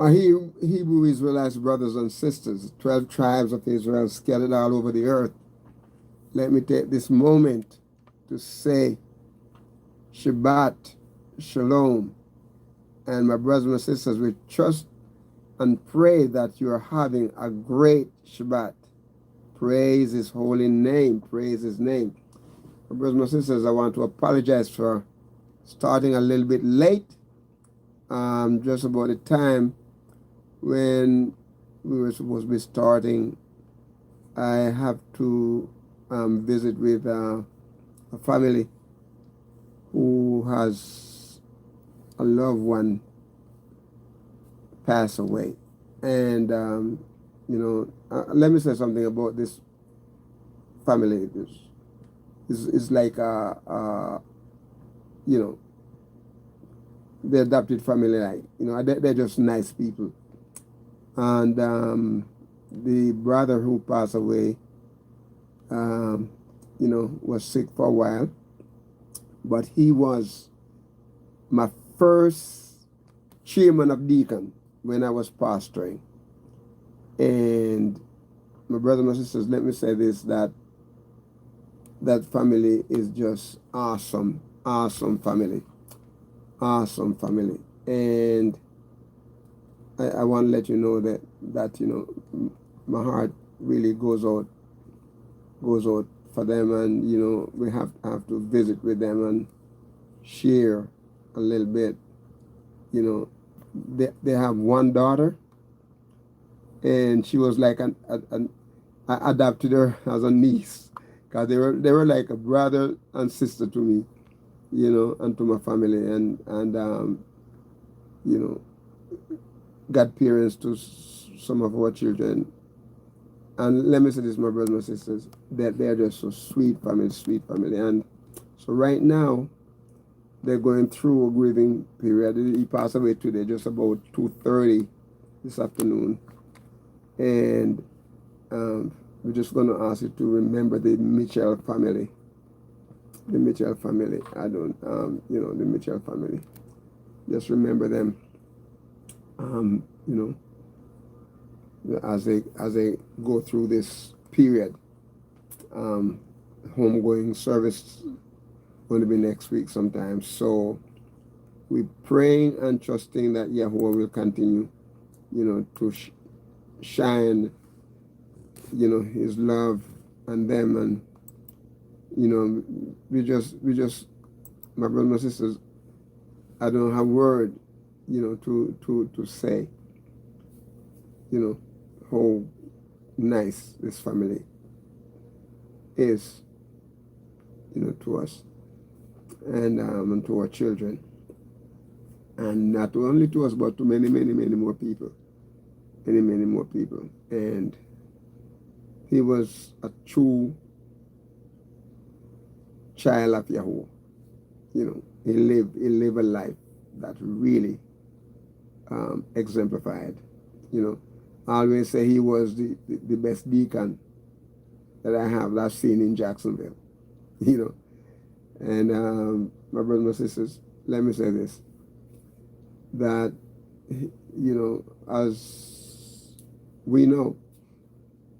My Hebrew Israelites brothers and sisters, 12 tribes of Israel scattered all over the earth, let me take this moment to say Shabbat, Shalom, and my brothers and sisters, we trust and pray that you are having a great Shabbat. Praise His holy name. Praise His name. My brothers and sisters, I want to apologize for starting a little bit late. Just about the time when we were supposed to be starting, I have to visit with a family who has a loved one pass away. And, let me say something about this family. It's like, the adopted family, like, they're just nice people. And the brother who passed away, was sick for a while, but he was my first chairman of deacon when I was pastoring. And my brothers and sisters, let me say this, that family is just awesome family. Awesome family. And I want to let you know that my heart really goes out for them, and we have to visit with them and share a little bit. They have one daughter, and she was like I adopted her as a niece, because they were like a brother and sister to me, and to my family, and godparents to some of our children. And let me say this, my brothers and sisters, that they're just so sweet family. And so right now, they're going through a grieving period. He passed away today, just about 2:30 this afternoon. And we're just going to ask you to remember the Mitchell family. The Mitchell family. The Mitchell family. Just remember them. As they go through this period. Homegoing service going to be next week sometime. So we're praying and trusting that Yahuwah will continue, to shine, His love on them, and we just, my brothers and sisters, I don't have word, to say, how nice this family is, to us, and to our children, and not only to us, but to many more people, many more people. And he was a true child of Yahuwah. He lived a life that really exemplified. I always say he was the best deacon that I've seen in Jacksonville. And my brothers and sisters, let me say this, that as we know,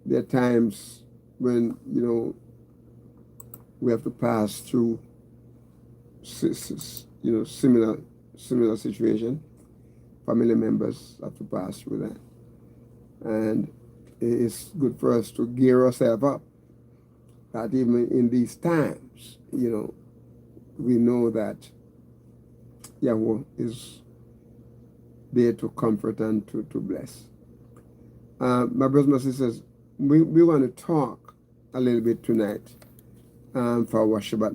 there are times when we have to pass through similar situation. Family members have to pass through that, and it's good for us to gear ourselves up that even in these times, we know that Yahuwah is there to comfort and to bless. My brothers and sisters, we want to talk a little bit tonight for our Shabbat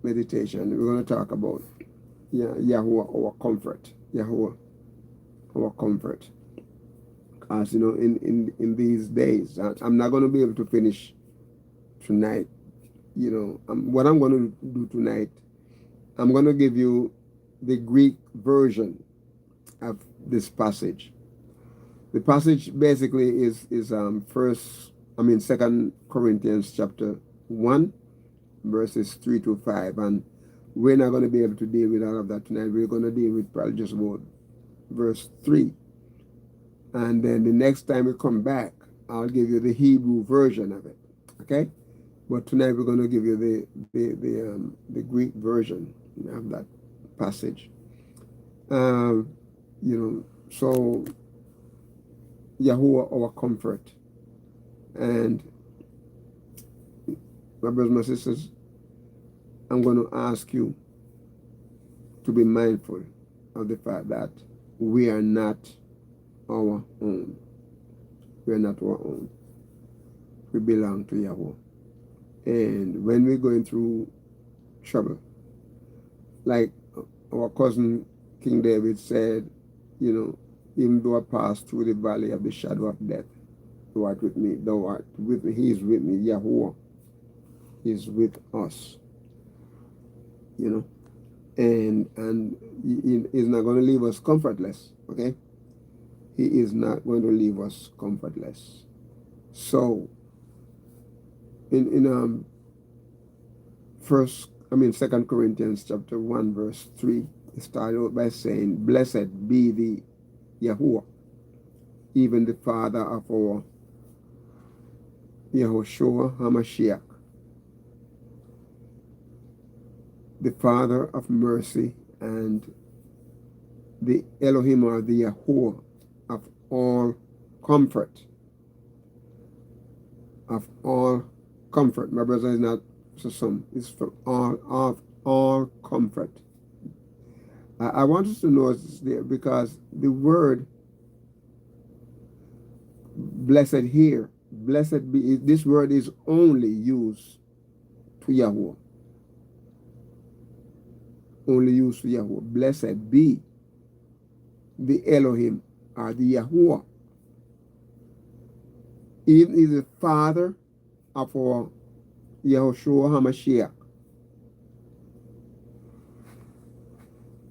meditation. We're going to talk about Yahuwah our comfort. Yahuwah our comfort. As in these days, I'm not going to be able to finish tonight. What I'm going to do tonight, I'm going to give you the Greek version of this passage. The passage basically is Second Corinthians chapter 1, verses 3 to 5, and we're not going to be able to deal with all of that tonight. We're going to deal with probably just about verse 3, and then the next time we come back, I'll give you the Hebrew version of it. Okay, but tonight we're going to give you the Greek version of that passage. So Yahuwah our comfort. And my brothers and sisters, I'm going to ask you to be mindful of the fact that we are not our own. We are not our own. We belong to Yahuwah. And when we're going through trouble, like our cousin King David said, even though I pass through the valley of the shadow of death, thou art with me, thou art with me, he is with me, Yahuwah is with us, and he is not going to leave us comfortless, okay? He is not going to leave us comfortless. So, in Second Corinthians chapter 1, verse 3, it started out by saying, "Blessed be the Yahuwah, even the Father of our Yahushua HaMashiach, the Father of mercy and the Elohim or the Yahuwah of all comfort." Of all comfort. My brother is not for some, it's for all comfort. I want us to notice there because the word blessed here, blessed be, this word is only used to Yahuwah. Only used to Yahuwah. Blessed be the Elohim or the Yahuwah. Even is the Father of our Yahushua HaMashiach.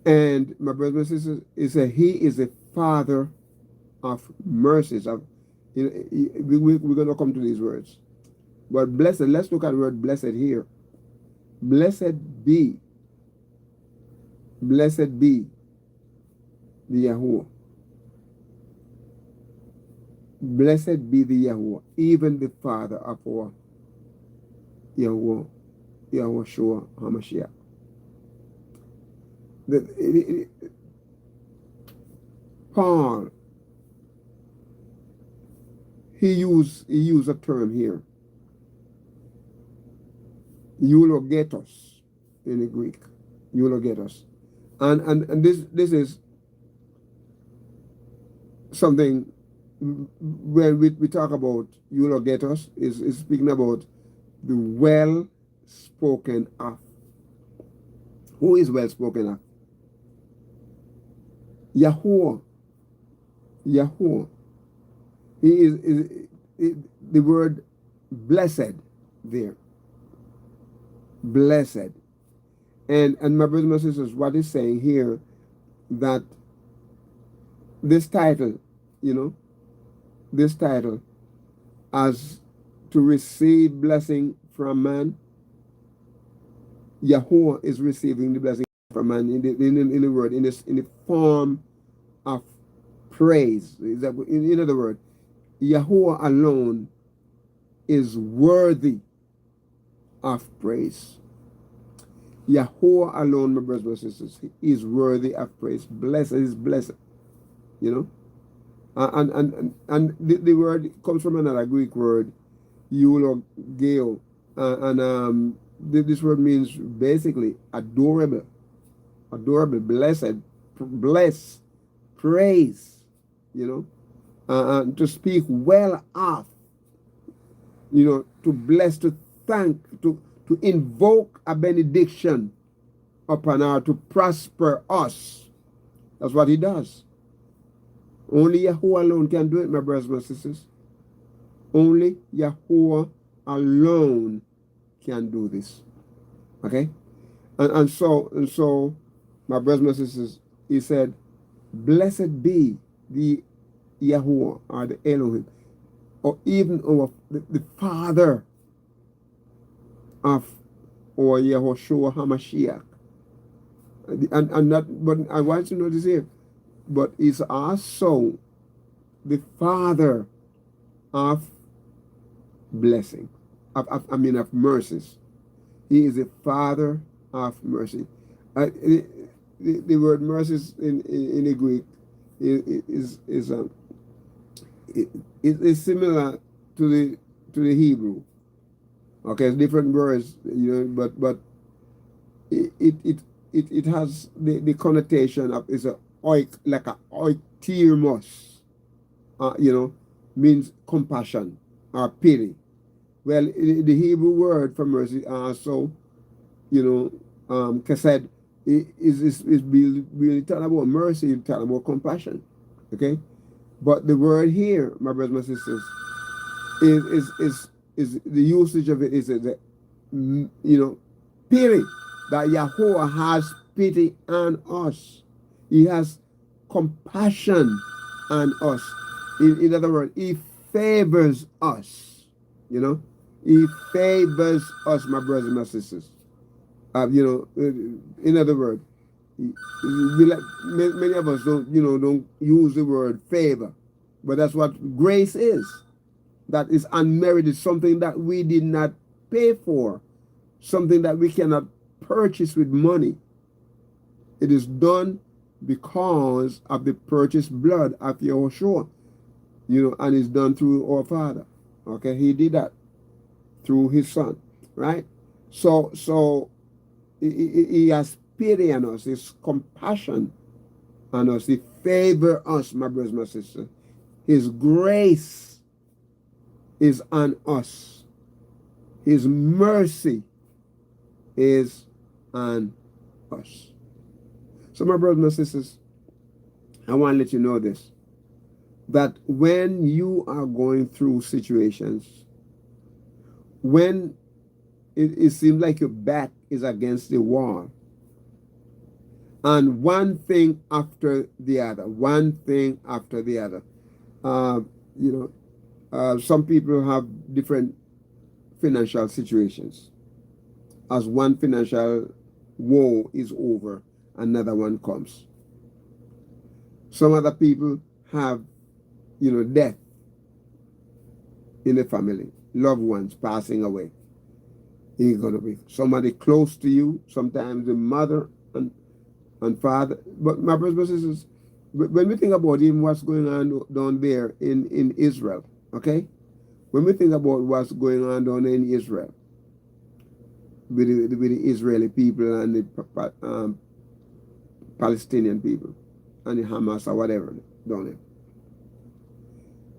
And my brothers and sisters, he is the Father of mercies. We're going to come to these words. But blessed, let's look at the word blessed here. Blessed be the Yahuwah. Blessed be the Yahuwah, even the Father of our Yahushua HaMashiach. Paul, he used a term here, eulogetos in the Greek, eulogetos, and this is something. When we talk about eulogetos, is speaking about the well spoken of. Who is well spoken of? Yahuwah. Yahuwah. He is the word blessed there. Blessed. And my brothers and sisters, what is saying here that this title, this title as to receive blessing from man, Yahuwah is receiving the blessing from man in the word, in the form of praise. In other words, Yahuwah alone is worthy of praise. Yahuwah alone, my brothers and sisters, is worthy of praise. Blessed is blessed. And the word comes from another Greek word, eulogeo, This word means basically adorable, adorable, blessed, bless, praise, you know, to speak well of, you know, to bless, to thank, to invoke a benediction upon her, to prosper us. That's what he does. Only Yahuwah alone can do it, my brothers and sisters. Only Yahuwah alone can do this. Okay? And so, my brothers and sisters, he said, blessed be the Yahuwah or the Elohim, or even our, the Father of our Yahushua HaMashiach. And not, but I want you to notice here, but is also the Father of blessing, of mercies. He is the Father of mercy. The word mercies in the Greek is similar to the Hebrew. Okay, it's different words, you know, but it has the connotation of is a oik, like a oiktirmos, you know, means compassion or pity. Well, the Hebrew word for mercy also, you know, kased is really talking about mercy, talking about compassion. Okay, but the word here, my brothers and sisters, is the usage of it is the, you know, pity, that Yahuwah has pity on us. He has compassion on us. In other words, he favors us. You know, he favors us, my brothers and my sisters. You know, in other words, many of us don't use the word favor, but that's what grace is. That is unmerited, something that we did not pay for, something that we cannot purchase with money. It is done because of the purchased blood of Yahushua, you know, and it's done through our Father. Okay, he did that through his Son, right? So he has pity on us, his compassion on us, he favor us, my brothers and my sisters. His grace is on us. His mercy is on us. So, my brothers and sisters, I want to let you know this, that when you are going through situations, when it seems like your back is against the wall, and one thing after the other, you know, some people have different financial situations. As one financial woe is over, another one comes. Some other people have, you know, death in the family, loved ones passing away. It's going to be somebody close to you, sometimes the mother and father. But my brothers and sisters, when we think about even what's going on down there in Israel, okay? When we think about what's going on down there in Israel, with the Israeli people and the Palestinian people and the Hamas or whatever down there.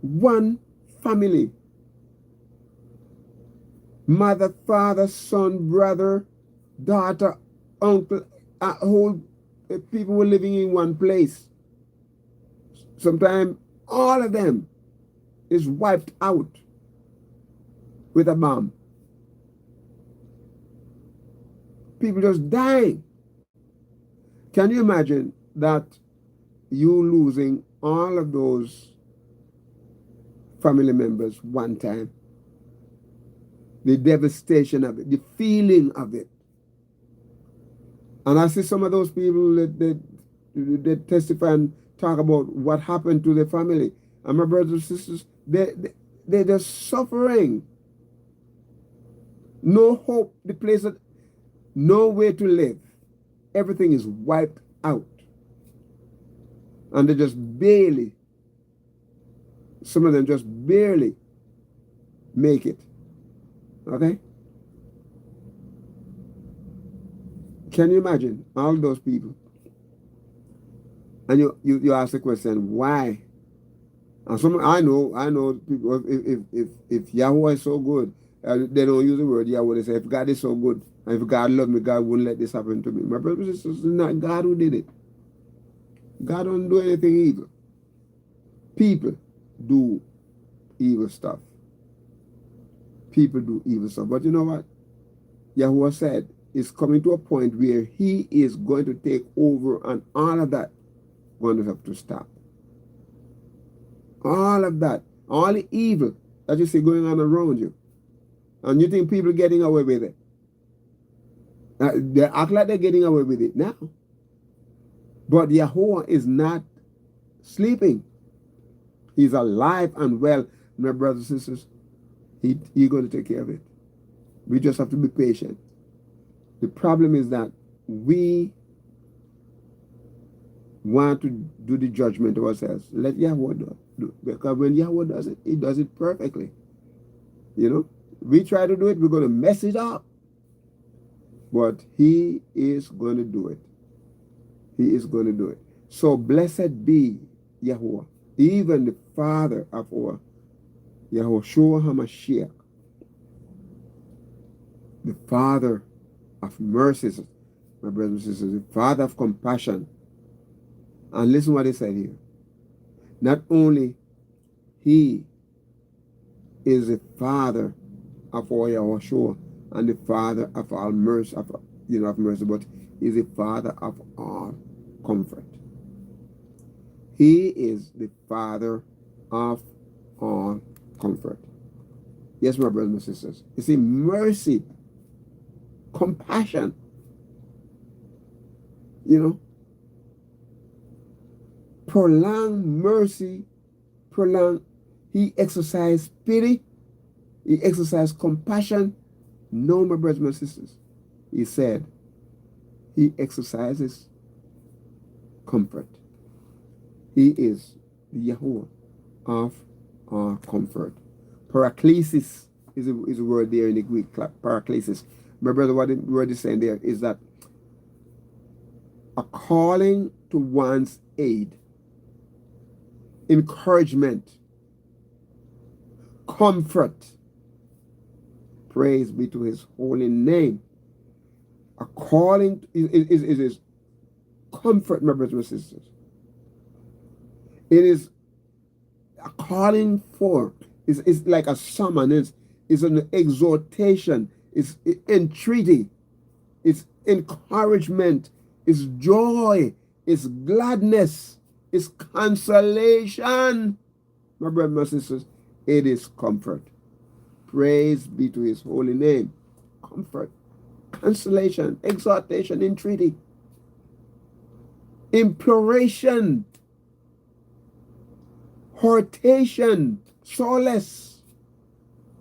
One family, mother, father, son, brother, daughter, uncle, whole people were living in one place. Sometimes all of them is wiped out with a bomb. People just dying. Can you imagine that you losing all of those family members one time? The devastation of it, the feeling of it. And I see some of those people that testify and talk about what happened to their family. And my brothers and sisters, they're just suffering. No hope, the place that, no way to live. Everything is wiped out. And they just barely, some of them just barely make it. Okay? Can you imagine all those people? And you ask the question, why? And some I know people, if Yahweh is so good, they don't use the word Yahweh. They say, if God is so good, and if God loved me, God wouldn't let this happen to me. My brothers and sisters, it's not God who did it. God don't do anything evil. People do evil stuff. People do evil stuff. But you know what? Yahuwah said it's coming to a point where he is going to take over, and all of that going to have to stop. All of that, all the evil that you see going on around you, and you think people are getting away with it. They act like they're getting away with it now. But Yahuwah is not sleeping. He's alive and well. My brothers and sisters, he's going to take care of it. We just have to be patient. The problem is that we want to do the judgment ourselves. Let Yahweh do. Because when Yahweh does it, he does it perfectly. You know? We try to do it, we're going to mess it up. But he is going to do it. He is going to do it. So blessed be Yahuwah, even the Father of our YAHUAH HaMashiach, the Father of mercies, my brothers and sisters, the Father of compassion. And listen what he said here. Not only he is the Father of our Yahushua and the Father of all mercy, of mercy, but he's the Father of all comfort. He is the Father of all comfort. Yes, my brothers and sisters. You see, mercy, compassion, prolonged mercy, he exercised pity, he exercised compassion. No, my brothers and sisters. He said, he exercises comfort. He is the Yahuwah of our comfort. Paraklesis is a word there in the Greek, paraklesis. My brother, what the word is saying there is that a calling to one's aid, encouragement, comfort. Praise be to his holy name. A calling is comfort, my brothers and sisters. It is a calling for, it's like a summon, it's an exhortation, it's entreaty, it's encouragement, it's joy, it's gladness, it's consolation. My brothers and sisters, it is comfort. Praise be to his holy name. Comfort, consolation, exhortation, entreaty, imploration, hortation, solace,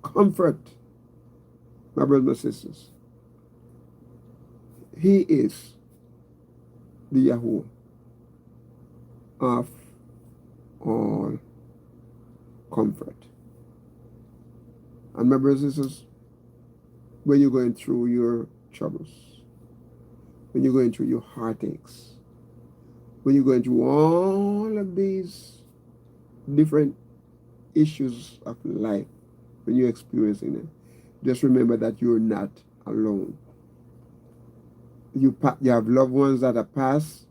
comfort. My brothers and sisters, he is the Yahuwah of all comfort. And my brothers and sisters, when you're going through your troubles, when you're going through your heartaches, when you're going through all of these different issues of life, when you're experiencing them, just remember that you're not alone. You have loved ones that are past.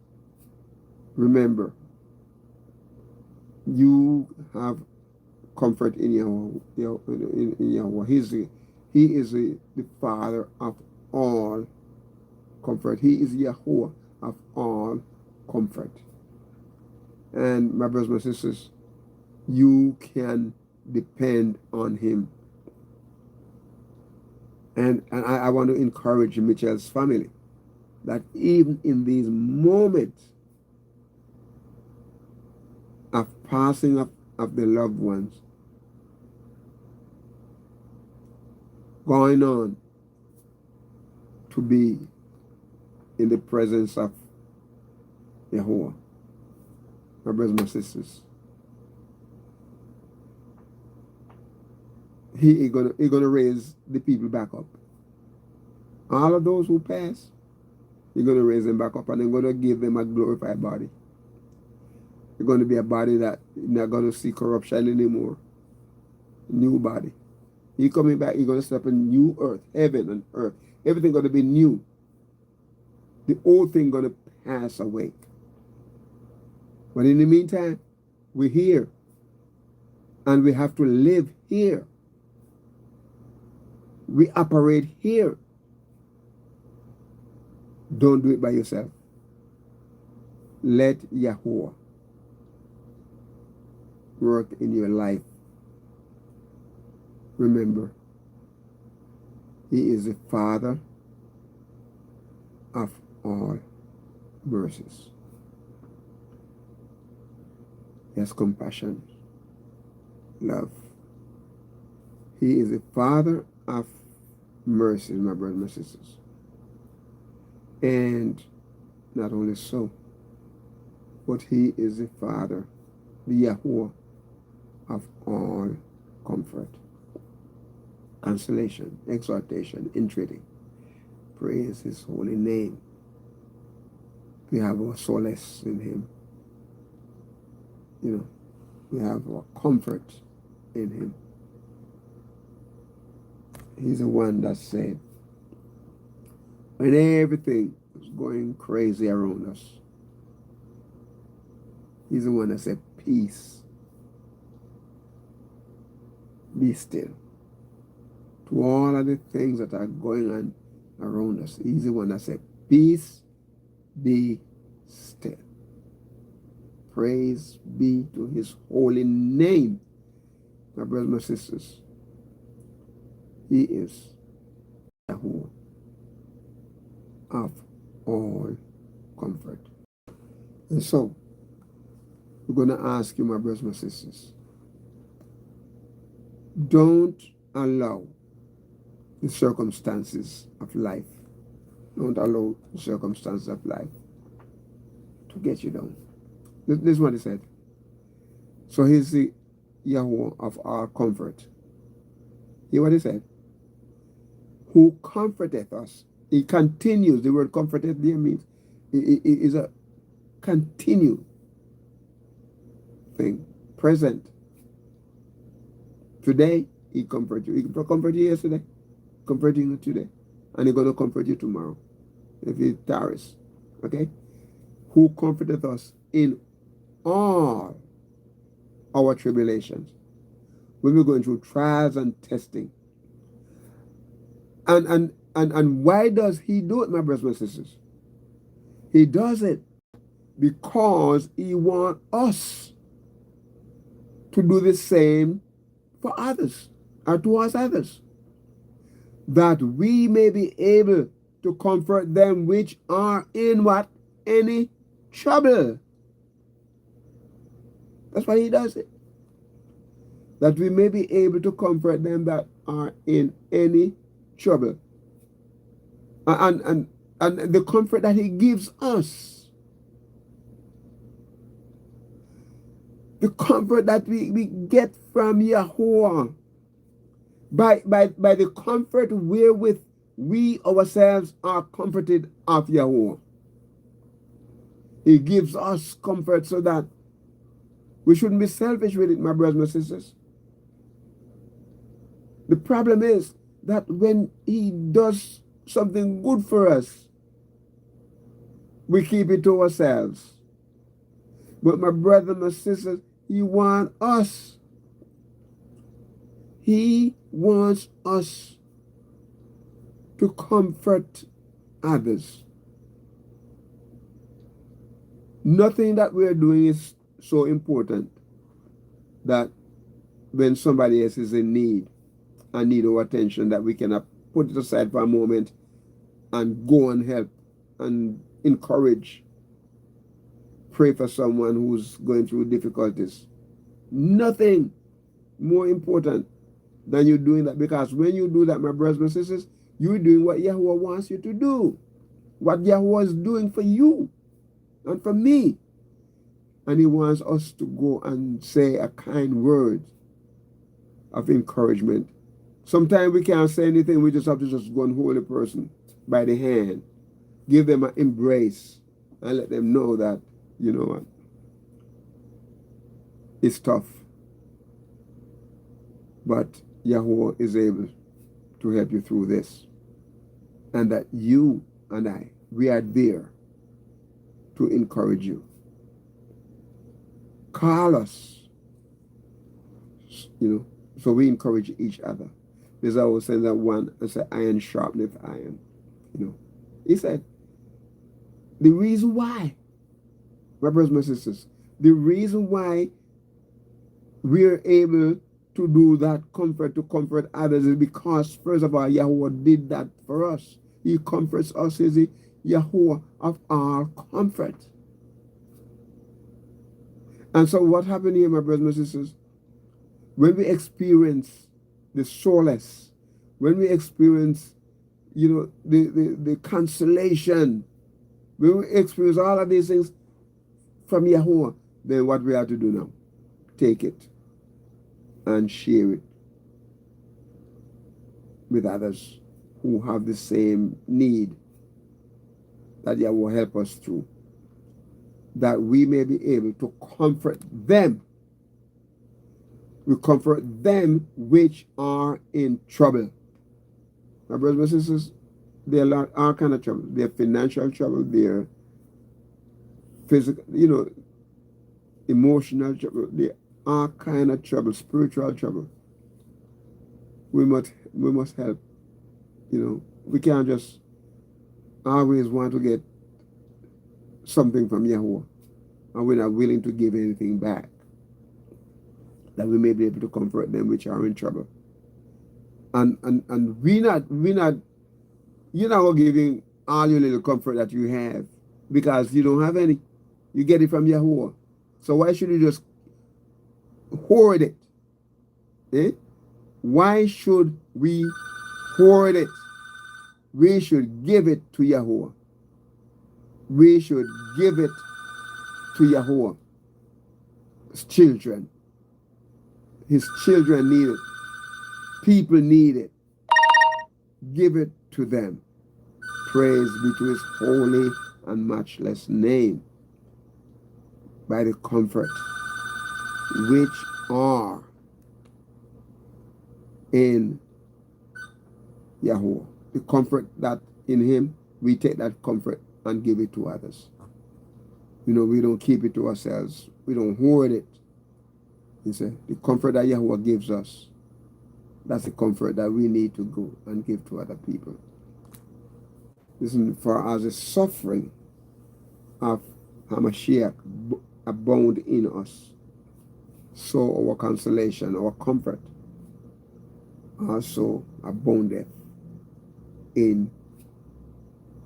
Remember, you have comfort in Yahweh. He is the Father of all comfort. He is Yahuwah of all comfort. And my brothers and sisters, you can depend on him. And I want to encourage Mitchell's family that even in these moments of passing of the loved ones, going on to be in the presence of Yahuwah, my brothers and sisters, he is gonna raise the people back up. All of those who pass, He's going to raise them back up and they're going to give them a glorified body. It's going to be a body that not going to see corruption anymore. New body. He coming back, he's going to set up a new earth, heaven and earth. Everything going to be new. The old thing going to pass away. But in the meantime, we're here. And we have to live here. We operate here. Don't do it by yourself. Let Yahuwah work in your life. Remember, He is the Father of all mercies. He has compassion, love. He is the Father of mercy, my brothers and my sisters. And not only so, but He is the Father, the Yahuwah of all comfort, consolation, exhortation, entreaty. Praise His holy name. We have our solace in Him. You know, we have our comfort in Him. He's the one that said, when everything was going crazy around us, He's the one that said, peace, be still. To all of the things that are going on around us, He's the one that said, peace, be still. Praise be to His holy name. My brothers, my sisters, He is Yahuwah of all comfort. And so, we're going to ask you, my brothers, my sisters, don't allow the circumstances of life, don't allow the circumstances of life to get you down. This is what He said. So He's the Yahuwah of our comfort. Hear what He said? Who comforteth us. He continues. The word comforteth there means it is a continued thing. Present. Today, He comforts you. He comforted you yesterday, comforting you today. And He's going to comfort you tomorrow if He tarries. Okay? Who comforteth us in all our tribulations. When we're going through trials and testing. And why does He do it, my brothers and sisters? He does it because He wants us to do the same for others, or towards others, that we may be able to comfort them which are in what? Any trouble. That's why He does it. That we may be able to comfort them that are in any trouble. And the comfort that He gives us. The comfort that we get from Yahuwah. By the comfort wherewith we ourselves are comforted of Yahuwah. He gives us comfort so that we shouldn't be selfish with it, my brothers and my sisters. The problem is that when He does something good for us, we keep it to ourselves. But my brothers and my sisters, He wants us. He wants us to comfort others. Nothing that we're doing is so important that when somebody else is in need and need our attention, that we cannot put it aside for a moment and go and help and encourage, pray for someone who's going through difficulties. Nothing more important than you doing that, because when you do that, my brothers and sisters, you're doing what Yahuwah wants you to do, what Yahuwah is doing for you and for me. And He wants us to go and say a kind word of encouragement. Sometimes we can't say anything, we just have to just go and hold a person by the hand give them an embrace and let them know that, you know what, it's tough, but Yahuwah is able to help you through this. And that you and I, we are there to encourage you. Call us, you know, so we encourage each other. There's always saying that one, I said, iron sharpeneth iron. You know, he said, the reason why, my brothers and sisters, the reason why we're able to do that comfort, to comfort others, is because, first of all, Yahuwah did that for us. He comforts us, is the Yahuwah of our comfort. And so what happened here, my brothers and sisters, when we experience the solace, when we experience, you know, the consolation, when we experience all of these things from Yahuwah, then what we have to do now? Take it and share it with others who have the same need that Yahuwah help us through, that we may be able to comfort them. We comfort them which are in trouble. My brothers and sisters, there are all kind of trouble. They're financial trouble, they're physical, you know, emotional trouble, they're all kind of trouble, spiritual trouble. We must help. You know, we can't just always want to get something from Yahuwah and we're not willing to give anything back, that we may be able to comfort them which are in trouble. And you're not giving all your little comfort that you have because you don't have any. You get it from Yahuwah. So why should you just hoard it? Eh? Why should we hoard it? We should give it to Yahuwah. We should give it to Yahuwah. His children. His children need it. People need it. Give it to them. Praise be to his holy and matchless name. By the comfort which are in Yahuwah. The comfort that in him, we take that comfort and give it to others. You know, we don't keep it to ourselves. We don't hoard it. You see, the comfort that Yahuwah gives us, that's the comfort that we need to go and give to other people. Listen, for as the suffering of Hamashiach abound in us, so our consolation, our comfort also aboundeth in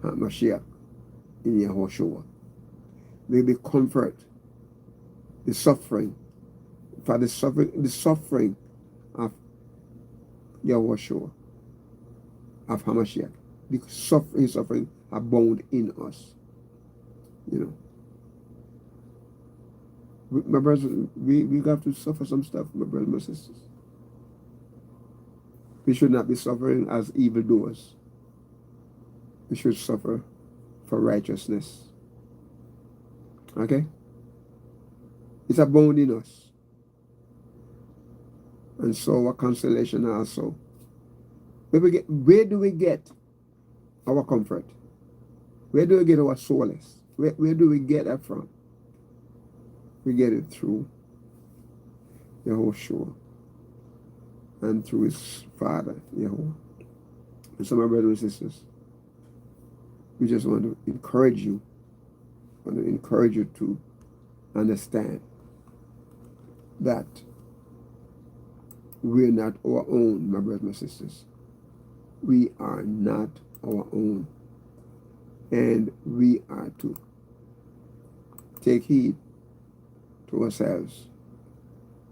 Hamashiach, in Yahushua. The comfort, the suffering, for the suffering of Yahushua, of Hamashiach, the suffering abound in us. You know, my brothers, we have to suffer some stuff, my brothers and my sisters. We should not be suffering as evildoers. We should suffer for righteousness. Okay? It's abound in us. And so our consolation also. Where do we get our comfort? Where do we get our solace? Where do we get that from? We get it through Yahushua and through his Father, Yahuwah. And so, my brothers and sisters, we just want to encourage you. To understand that we're not our own, my brothers and sisters. We are not our own. And we are to take heed to ourselves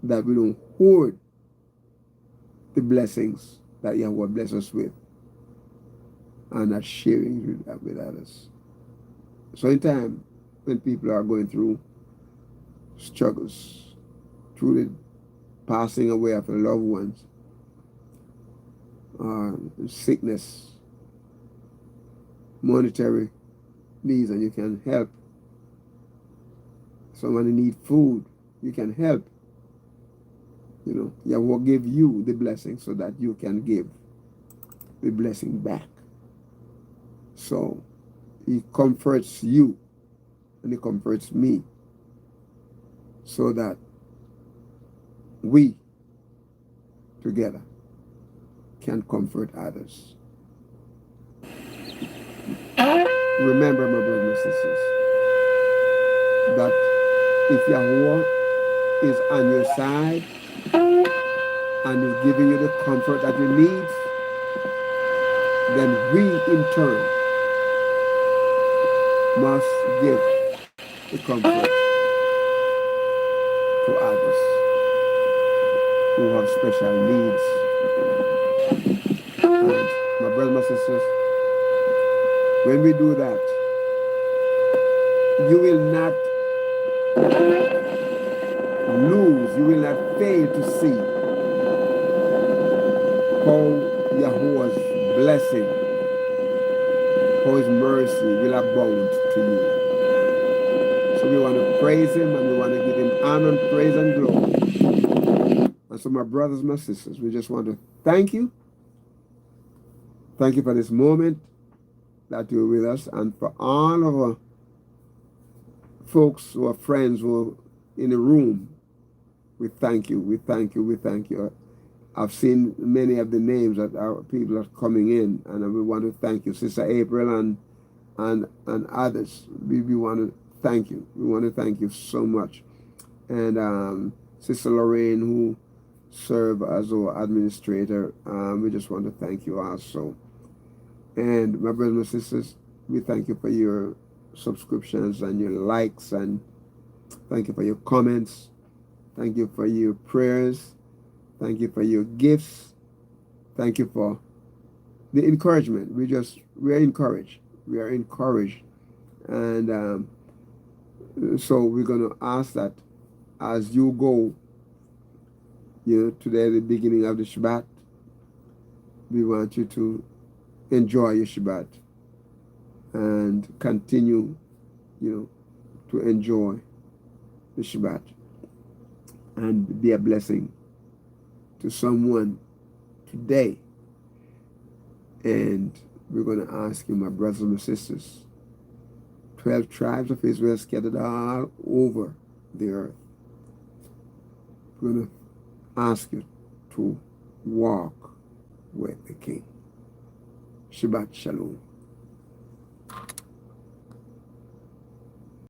that we don't hoard the blessings that Yahweh bless us with and not sharing with others. So in time when people are going through struggles, through the passing away of their loved ones, sickness, monetary needs and you can help. Someone who needs food, you can help. Yahweh will give you the blessing so that you can give the blessing back. So he comforts you and he comforts me so that we together can comfort others. Remember, my brothers and sisters, that if Yahweh is on your side and is giving you the comfort that you need, then we in turn must give the comfort to others who have special needs. And my brothers and sisters, when we do that, you will not lose, you will not fail to see how Yahweh's blessing, how his mercy will abound to you. So we want to praise him and we want to give him honor and praise and glory. And so my brothers, my sisters, we just want to thank you. Thank you for this moment that you're with us, and for all of our folks who are friends who are in the room. We thank you, we thank you, we thank you. I've seen many of the names that our people are coming in, and we want to thank you. Sister April and others, we want to thank you. We want to thank you so much. And Sister Lorraine, who served as our administrator, we just want to thank you also. And my brothers and sisters, we thank you for your subscriptions and your likes, and thank you for your comments. Thank you for your prayers. Thank you for your gifts. Thank you for the encouragement. We are encouraged. We are encouraged. And so we're going to ask that as you go, today, the beginning of the Shabbat, we want you to enjoy your Shabbat and continue, to enjoy the Shabbat and be a blessing to someone today. And we're going to ask you, my brothers and sisters, 12 tribes of Israel scattered all over the earth. We're going to ask you to walk with the King. Shabbat Shalom.